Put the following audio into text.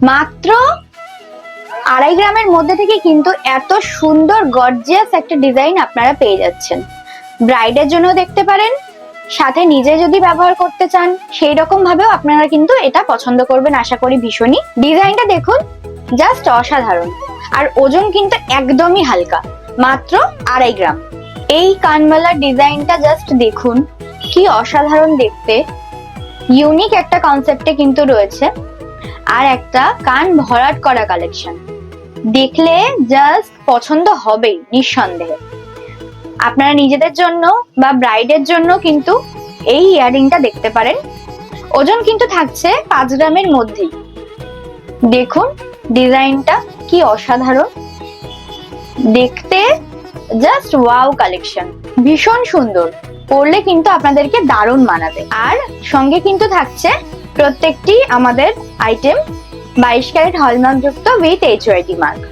মাত্র 2.5 গ্রামের মধ্যে থেকে কিন্তু এত সুন্দর গর্জিয়াস একটা ডিজাইন আপনারা পেয়ে যাচ্ছেন। ব্রাইডের জন্য দেখতে পারেন, সাথে নিজে যদি ব্যবহার করতে চান সেই রকম ভাবেও আপনারা কিন্তু এটা পছন্দ করবেন আশা করি ভীষণই। ডিজাইনটা দেখুন, জাস্ট অসাধারণ। আর ওজন কিন্তু একদমই হালকা, মাত্র 2.5 গ্রাম। এই কানবালার ডিজাইনটা জাস্ট দেখুন, কি অসাধারণ দেখতে। ইউনিক একটা কনসেপ্টে কিন্তু রয়েছে, আর একটা কান ভরাট করা কালেকশন। দেখলে জাস্ট পছন্দ হবেই নিঃসন্দেহে। আপনারা নিজেদের জন্য বা ব্রাইডের জন্য কিন্তু এই ইয়াররিংটা দেখতে পারেন। ওজন কিন্তু থাকছে 5 গ্রামের মধ্যেই। দেখুন ডিজাইনটা কি অসাধারণ দেখতে, জাস্ট ওয়াও কালেকশন, ভীষণ সুন্দর। পরলে কিন্তু আপনাদেরকে দারুণ মানাবে। আর সঙ্গে কিন্তু থাকছে প্রত্যেকটি আমাদের আইটেম 22 ক্যারেট হলমার্ক যুক্ত উইথ HYT মার্ক।